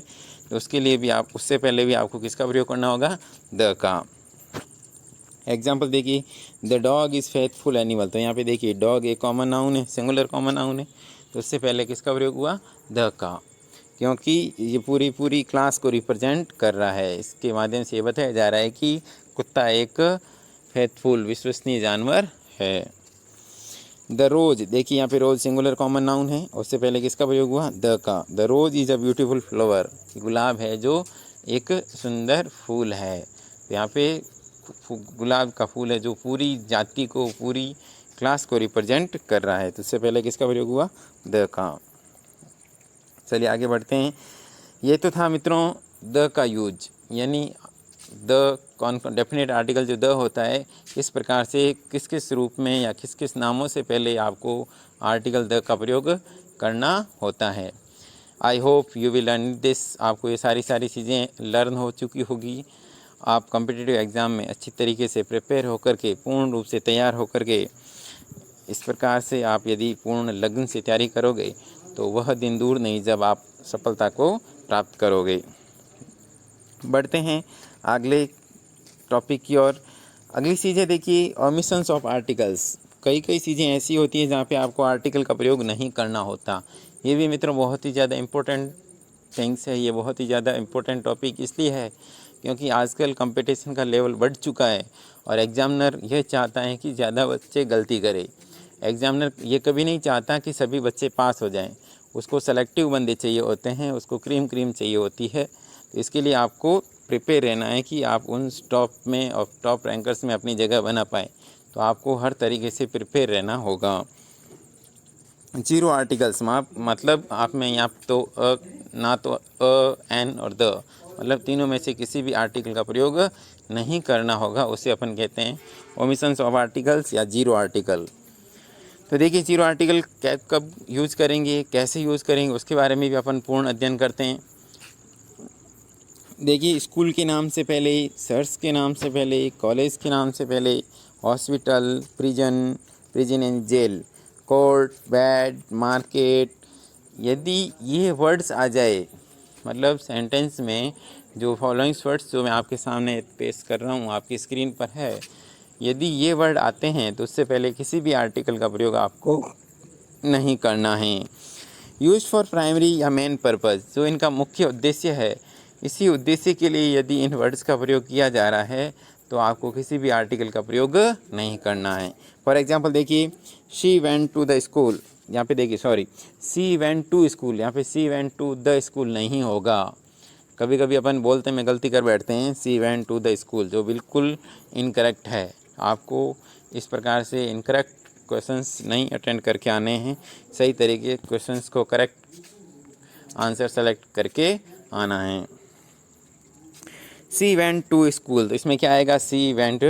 तो उसके लिए भी आप, उससे पहले भी आपको किसका प्रयोग करना होगा, द का। एग्जाम्पल देखिए, the dog is faithful animal. तो यहाँ पे देखिए डॉग एक कॉमन नाउन है, सिंगुलर कॉमन नाउन है, तो उससे पहले किसका प्रयोग हुआ, द का, क्योंकि ये पूरी क्लास को रिप्रेजेंट कर रहा है। इसके माध्यम से ये बताया जा रहा है कि कुत्ता एक फेथफुल, विश्वसनीय जानवर है। द रोज, देखिए यहाँ पे रोज सिंगुलर कॉमन नाउन है, उससे पहले किसका प्रयोग हुआ, द का। The rose is a beautiful flower, गुलाब है जो एक सुंदर फूल है। तो यहाँ पे गुलाब का फूल है जो पूरी जाति को, पूरी क्लास को रिप्रेजेंट कर रहा है, तो उससे पहले किसका प्रयोग हुआ, द का। चलिए आगे बढ़ते हैं। ये तो था मित्रों द का यूज, यानी द डेफिनेट आर्टिकल जो द होता है, किस प्रकार से, किस किस रूप में या किस किस नामों से पहले आपको आर्टिकल द का प्रयोग करना होता है। I hope you will learn this. आपको ये सारी चीज़ें लर्न हो चुकी होगी। आप कॉम्पिटिटिव एग्ज़ाम में अच्छी तरीके से प्रिपेयर होकर के, पूर्ण रूप से तैयार होकर के, इस प्रकार से आप यदि पूर्ण लगन से तैयारी करोगे तो वह दिन दूर नहीं जब आप सफलता को प्राप्त करोगे। बढ़ते हैं अगले टॉपिक की ओर। अगली चीज़ें देखिए, ओमिशंस ऑफ आर्टिकल्स। कई चीज़ें ऐसी होती हैं जहाँ पे आपको आर्टिकल का प्रयोग नहीं करना होता। ये भी मित्रों बहुत ही ज़्यादा इम्पोर्टेंट थिंग्स है। ये बहुत ही ज़्यादा इम्पोर्टेंट टॉपिक इसलिए है क्योंकि आजकल कंपटीशन का लेवल बढ़ चुका है और एग्ज़ामिनर यह चाहता है कि ज़्यादा बच्चे गलती करें। एग्ज़ामिनर ये कभी नहीं चाहता कि सभी बच्चे पास हो जाएं। उसको सेलेक्टिव बंदे चाहिए होते हैं, उसको क्रीम चाहिए होती है। तो इसके लिए आपको प्रिपेयर रहना है कि आप उन टॉप में और टॉप रैंकर्स में अपनी जगह बना पाए। तो आपको हर तरीके से प्रिपेयर रहना होगा। जीरो आर्टिकल्स मतलब आप में यहाँ तो ना तो एन और द, मतलब तीनों में से किसी भी आर्टिकल का प्रयोग नहीं करना होगा। उसे अपन कहते हैं ओमिशंस ऑफ आर्टिकल्स या जीरो आर्टिकल। तो देखिए जीरो आर्टिकल कब यूज़ करेंगे, कैसे यूज़ करेंगे, उसके बारे में भी अपन पूर्ण अध्ययन करते हैं। देखिए स्कूल के नाम से पहले, सर्च के नाम से पहले, कॉलेज के नाम से पहले, hospital, prison and jail, court, bed, market, यदि ये वर्ड्स आ जाए, मतलब सेंटेंस में जो फॉलोइंग वर्ड्स जो मैं आपके सामने पेश कर रहा हूँ, आपकी स्क्रीन पर है, यदि ये वर्ड आते हैं तो उससे पहले किसी भी आर्टिकल का प्रयोग आपको नहीं करना है। यूज फॉर प्राइमरी या मेन पर्पज़, जो इनका मुख्य उद्देश्य है, इसी उद्देश्य के लिए यदि इन वर्ड्स का प्रयोग किया जा रहा है तो आपको किसी भी आर्टिकल का प्रयोग नहीं करना है। फॉर एग्जांपल देखिए, she went to the school, यहाँ पे देखिए sorry, she went to school, यहाँ पे she went to the school नहीं होगा। कभी कभी अपन बोलते में गलती कर बैठते हैं सी वेंट टू द स्कूल, जो बिल्कुल इनकरेक्ट है। आपको इस प्रकार से इनकरेक्ट क्वेश्चंस नहीं अटेंड करके आने हैं, सही तरीके क्वेश्चंस को करेक्ट आंसर सेलेक्ट करके आना है। सी वेंट टू स्कूल, तो इसमें क्या आएगा, she went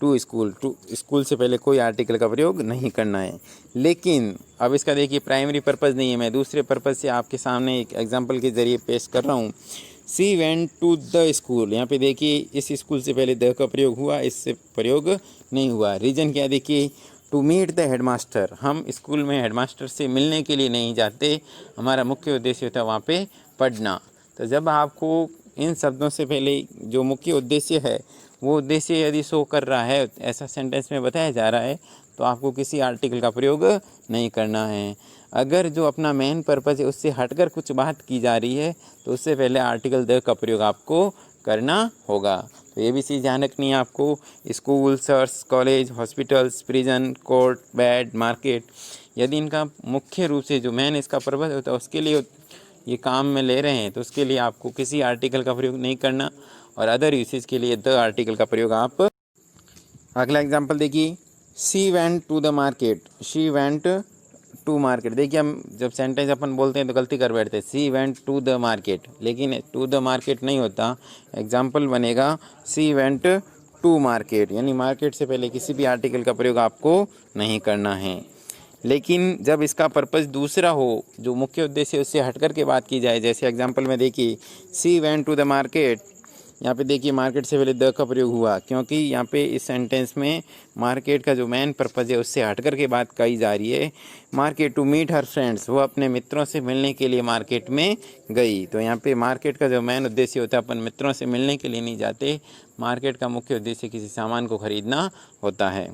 to school. To school से पहले कोई आर्टिकल का प्रयोग नहीं करना है। लेकिन अब इसका देखिए प्राइमरी पर्पज़ नहीं है, मैं दूसरे पर्पज़ से आपके सामने एक एग्जांपल के ज़रिए पेश कर रहा हूँ। सी वेंट टू द स्कूल, यहाँ पे देखिए इस स्कूल से पहले द का प्रयोग हुआ, इससे प्रयोग नहीं हुआ। रीज़न क्या देखिए, टू मीट द हेडमास्टर, हम स्कूल में हेडमास्टर से मिलने के लिए नहीं जाते, हमारा मुख्य उद्देश्य होता है वहाँ पे पढ़ना। तो जब आपको इन शब्दों से पहले जो मुख्य उद्देश्य है वो उद्देश्य यदि शो कर रहा है, ऐसा सेंटेंस में बताया जा रहा है, तो आपको किसी आर्टिकल का प्रयोग नहीं करना है। अगर जो अपना मेन पर्पज़ है उससे हटकर कुछ बात की जा रही है तो उससे पहले आर्टिकल द का प्रयोग आपको करना होगा। तो ये भी चीज़ ध्यान रखनी है आपको। School, search, college, hospitals, prison, court, bed, market, यदि इनका मुख्य रूप से जो मेन इसका पर्पज़ होता है उसके लिए ये काम में ले रहे हैं तो उसके लिए आपको किसी आर्टिकल का प्रयोग नहीं करना, और अदर यूसेज के लिए द आर्टिकल का प्रयोग आप। अगला एग्जांपल देखिए, she went to the market, she went to market. देखिए हम जब सेंटेंस अपन बोलते हैं तो गलती कर बैठते हैं, she went to the market, लेकिन टू द मार्केट नहीं होता। एग्जाम्पल बनेगा शी वेंट टू मार्केट, यानी मार्केट से पहले किसी भी आर्टिकल का प्रयोग आपको नहीं करना है। लेकिन जब इसका पर्पज़ दूसरा हो, जो मुख्य उद्देश्य उससे हट कर के बात की जाए, जैसे एग्जांपल में देखिए सी वेंट टू द मार्केट, यहाँ पे देखिए मार्केट से पहले द का प्रयोग हुआ, क्योंकि यहाँ पे इस सेंटेंस में मार्केट का जो मेन पर्पज़ है उससे हट कर के बात कही जा रही है। Market to meet her friends, वो अपने मित्रों से मिलने के लिए मार्केट में गई। तो यहाँ पे मार्केट का जो मेन उद्देश्य होता है, अपन मित्रों से मिलने के लिए नहीं जाते, मार्केट का मुख्य उद्देश्य किसी सामान को खरीदना होता है।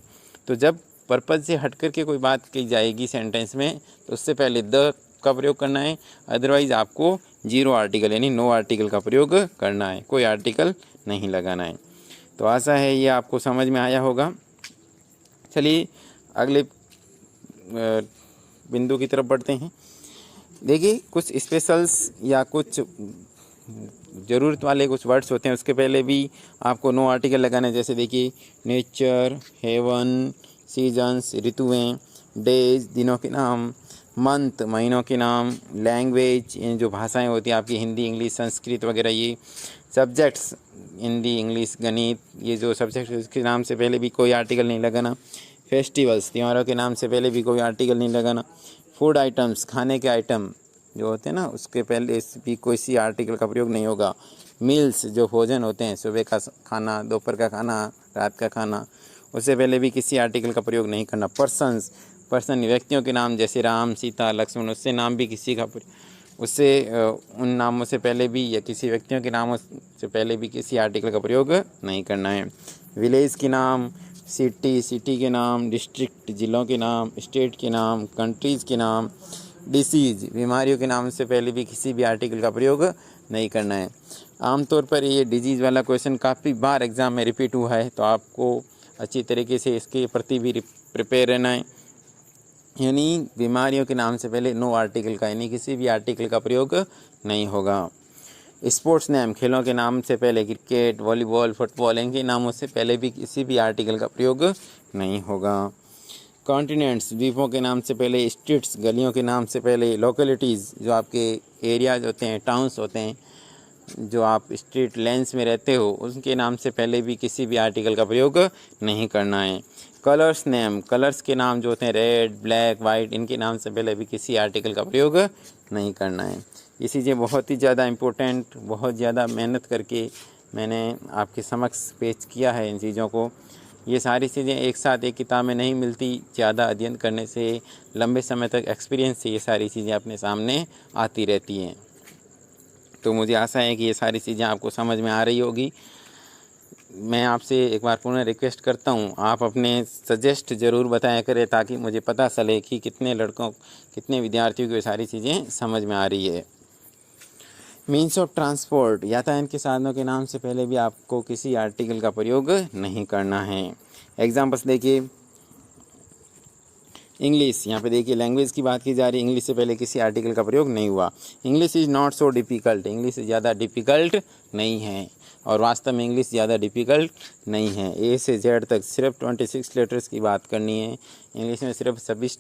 तो जब पर्पज़ से हट कर के कोई बात की जाएगी सेंटेंस में, तो उससे पहले द का प्रयोग करना है, अदरवाइज़ आपको जीरो आर्टिकल यानी नो आर्टिकल का प्रयोग करना है, कोई आर्टिकल नहीं लगाना है। तो आशा है ये आपको समझ में आया होगा। चलिए अगले बिंदु की तरफ बढ़ते हैं। देखिए कुछ स्पेशल्स या कुछ ज़रूरत वाले कुछ वर्ड्स होते हैं, उसके पहले भी आपको नो आर्टिकल लगाना है। जैसे देखिए नेचर, हेवन, सीजन्स ऋतुएं, डेज दिनों के नाम, मंथ महीनों के नाम, लैंग्वेज ये जो भाषाएं होती हैं आपकी हिंदी, इंग्लिश, संस्कृत वगैरह, ये सब्जेक्ट्स हिंदी, इंग्लिश, गणित, ये जो सब्जेक्ट उसके नाम से पहले भी कोई आर्टिकल नहीं लगाना। फेस्टिवल्स त्योहारों के नाम से पहले भी कोई आर्टिकल नहीं लगाना। फूड आइटम्स खाने के आइटम जो होते हैं ना, उसके पहले भी कोई सी आर्टिकल का प्रयोग नहीं होगा। मील्स जो भोजन होते हैं, सुबह का खाना, दोपहर का खाना, रात का खाना, उससे पहले भी किसी आर्टिकल का प्रयोग नहीं करना। पर्सन व्यक्तियों के नाम जैसे राम, सीता, लक्ष्मण, उससे नाम भी किसी का उससे उन नामों से पहले भी या किसी व्यक्तियों के नामों से पहले भी किसी आर्टिकल का प्रयोग नहीं करना है। विलेज के नाम, सिटी के नाम, डिस्ट्रिक्ट जिलों के नाम, स्टेट के नाम, कंट्रीज़ के नाम, डिसीज़ बीमारियों के नाम से पहले भी किसी भी आर्टिकल का प्रयोग नहीं करना है। आमतौर पर ये डिजीज़ वाला क्वेश्चन काफ़ी बार एग्ज़ाम में रिपीट हुआ है, तो आपको अच्छी तरीके से इसके प्रति भी प्रिपेयर रहना है। यानी बीमारियों के नाम से पहले नो आर्टिकल का यानी किसी भी आर्टिकल का प्रयोग नहीं होगा। स्पोर्ट्स नेम खेलों के नाम से पहले क्रिकेट, वॉलीबॉल, फुटबॉल इनके नामों से पहले भी किसी भी आर्टिकल का प्रयोग नहीं होगा। कॉन्टिनेंट्स द्वीपों के नाम से पहले, स्ट्रीट्स गलियों के नाम से पहले, लोकेलिटीज़ जो आपके एरियाज होते हैं, टाउन्स होते हैं, जो आप स्ट्रीट लेंस में रहते हो, उनके नाम से पहले भी किसी भी आर्टिकल का प्रयोग नहीं करना है। कलर्स नेम कलर्स के नाम जो होते हैं रेड, ब्लैक, वाइट, इनके नाम से पहले भी किसी आर्टिकल का प्रयोग नहीं करना है। ये चीज़ें बहुत ही ज़्यादा इम्पोर्टेंट, बहुत ज़्यादा मेहनत करके मैंने आपके समक्ष पेश किया है इन चीज़ों को। ये सारी चीज़ें एक साथ एक किताब में नहीं मिलती, ज़्यादा अध्ययन करने से, लंबे समय तक एक्सपीरियंस से ये सारी चीज़ें अपने सामने आती रहती हैं। तो मुझे आशा है कि ये सारी चीज़ें आपको समझ में आ रही होगी। मैं आपसे एक बार पुनः रिक्वेस्ट करता हूँ, आप अपने सजेस्ट ज़रूर बताया करें ताकि मुझे पता चले कि कितने विद्यार्थियों को ये सारी चीज़ें समझ में आ रही है। मीन्स ऑफ ट्रांसपोर्ट यातायात के साधनों के नाम से पहले भी आपको किसी आर्टिकल का प्रयोग नहीं करना है। एग्जाम्पल्स देखिए, इंग्लिश, यहाँ पे देखिए लैंग्वेज की बात की जा रही है, इंग्लिश से पहले किसी आर्टिकल का प्रयोग नहीं हुआ। English is not so difficult, English ज़्यादा डिफ़िकल्ट नहीं है, और वास्तव में इंग्लिश ज़्यादा डिफ़िकल्ट नहीं है। ए से जेड तक सिर्फ 26 लेटर्स की बात करनी है। इंग्लिश में सिर्फ 26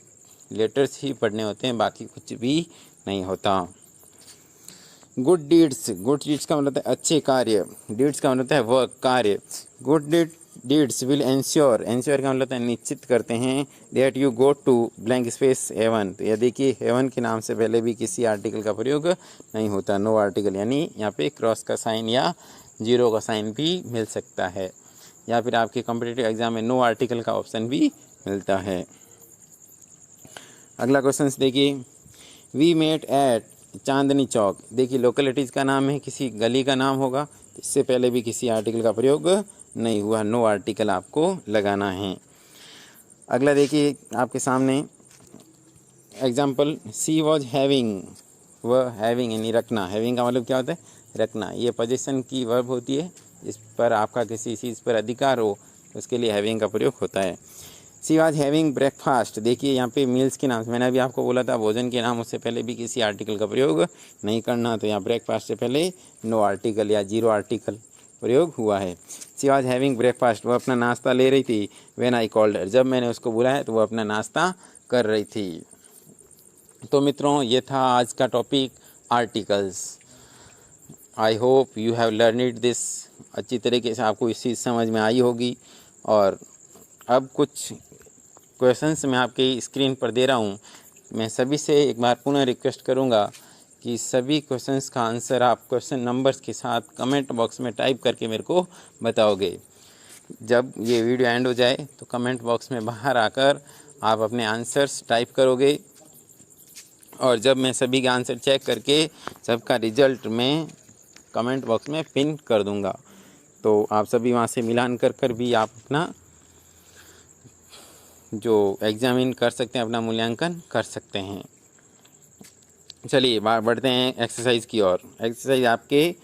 लेटर्स ही पढ़ने होते हैं, बाकी कुछ भी नहीं होता। गुड डीड्स का मतलब है अच्छे कार्य, डीड्स का मतलब है वर्क, कार्य। गुड डीड्स विल एंश्योर का मतलब है निश्चित करते हैं that you go to blank space heaven. तो यह देखिए हेवन के नाम से पहले भी किसी आर्टिकल का प्रयोग नहीं होता, नो आर्टिकल, यानी यहाँ पे क्रॉस का साइन या जीरो का साइन भी मिल सकता है, या फिर आपके कॉम्पिटिटिव एग्जाम में नो आर्टिकल का ऑप्शन भी मिलता है। अगला क्वेश्चन देखिए, we met at Chandni Chowk. देखिए लोकेलिटीज़ का नाम है, किसी गली का नाम होगा, इससे पहले भी किसी आर्टिकल का प्रयोग नहीं हुआ, नो आर्टिकल आपको लगाना है। अगला देखिए आपके सामने एग्जाम्पल, सी वॉज हैविंग, वह हैविंग यानी रखना, हैविंग का मतलब क्या होता है, रखना। ये पोजीशन की वर्ब होती है, जिस पर आपका किसी चीज़ पर अधिकार हो उसके लिए हैविंग का प्रयोग होता है। सी वॉज हैविंग ब्रेकफास्ट, देखिए यहाँ पे मील्स के नाम, मैंने अभी आपको बोला था भोजन के नाम, उससे पहले भी किसी आर्टिकल का प्रयोग नहीं करना, तो यहाँ ब्रेकफास्ट से पहले नो आर्टिकल या जीरो आर्टिकल प्रयोग हुआ है। सी वॉज हैविंग ब्रेकफास्ट, वह अपना नाश्ता ले रही थी, व्हेन आई कॉल्ड हर, जब मैंने उसको बुलाया तो वह अपना नाश्ता कर रही थी। तो मित्रों ये था आज का topic articles. I hope you have learned this, अच्छी तरीके से आपको इस चीज़ समझ में आई होगी। और अब कुछ क्वेश्चंस मैं आपके स्क्रीन पर दे रहा हूँ, मैं सभी से एक बार पुनः रिक्वेस्ट करूँगा कि सभी क्वेश्चंस का आंसर आप क्वेश्चन नंबर्स के साथ कमेंट बॉक्स में टाइप करके मेरे को बताओगे। जब ये वीडियो एंड हो जाए तो कमेंट बॉक्स में बाहर आकर आप अपने आंसर्स टाइप करोगे, और जब मैं सभी के आंसर चेक करके सबका रिजल्ट मैं कमेंट बॉक्स में पिन कर दूंगा, तो आप सभी वहाँ से मिलान कर भी आप अपना जो एग्जामिन कर सकते हैं, अपना मूल्यांकन कर सकते हैं। चलिए बढ़ते हैं एक्सरसाइज की ओर। एक्सरसाइज आपके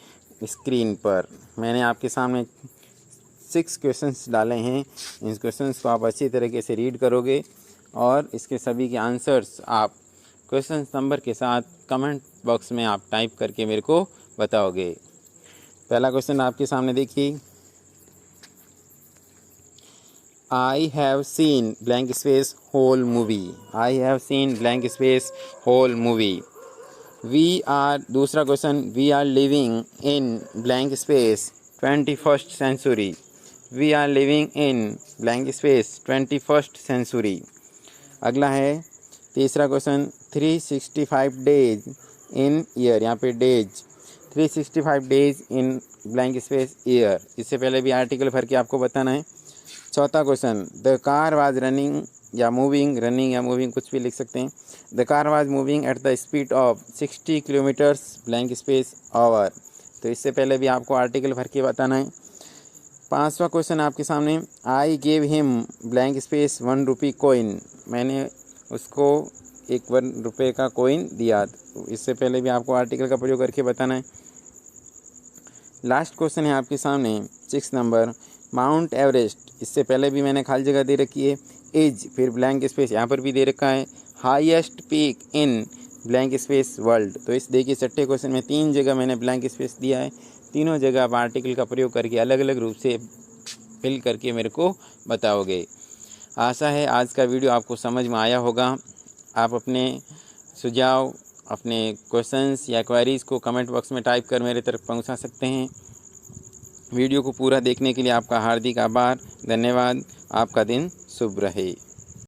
स्क्रीन पर मैंने आपके सामने 6 क्वेश्चंस डाले हैं। इन क्वेश्चंस को आप अच्छी तरीके से रीड करोगे और इसके सभी के आंसर्स आप क्वेश्चन नंबर के साथ कमेंट बॉक्स में आप टाइप करके मेरे को बताओगे। पहला क्वेश्चन आपके सामने देखिए, I have seen blank space whole movie. I have seen blank space whole movie. We are, दूसरा question, we are living in blank space 21st century. We are living in blank space 21st century. अगला है तीसरा question, 365 days in year. यहाँ पे days 365 days in blank space year. इससे पहले भी article भर के आपको बताना है। चौथा question, the car was running या मूविंग, रनिंग या मूविंग कुछ भी लिख सकते हैं। The car was moving at the speed of 60 kilometres blank space hour. तो इससे पहले भी आपको आर्टिकल भर के बताना है। पांचवा क्वेश्चन आपके सामने, I gave him blank space 1 rupee coin. मैंने उसको 1 रुपये का कॉइन दिया। इससे पहले भी आपको आर्टिकल का प्रयोग करके बताना है। लास्ट क्वेश्चन है आपके सामने 6 नंबर, माउंट एवरेस्ट। इससे पहले भी मैंने खाली जगह दे रखी है, इज, फिर ब्लैंक स्पेस यहाँ पर भी दे रखा है, highest peak in blank space world. तो इस देखिए छठे क्वेश्चन में 3 जगह मैंने ब्लैंक स्पेस दिया है। तीनों जगह आप आर्टिकल का प्रयोग करके अलग अलग रूप से फिल करके मेरे को बताओगे। आशा है आज का वीडियो आपको समझ में आया होगा। आप अपने सुझाव, अपने क्वेश्चंस या क्वेरीज़ को कमेंट बॉक्स में टाइप कर मेरे तरफ पहुंचा सकते हैं। वीडियो को पूरा देखने के लिए आपका हार्दिक आभार, धन्यवाद। आपका दिन शुभ रहे।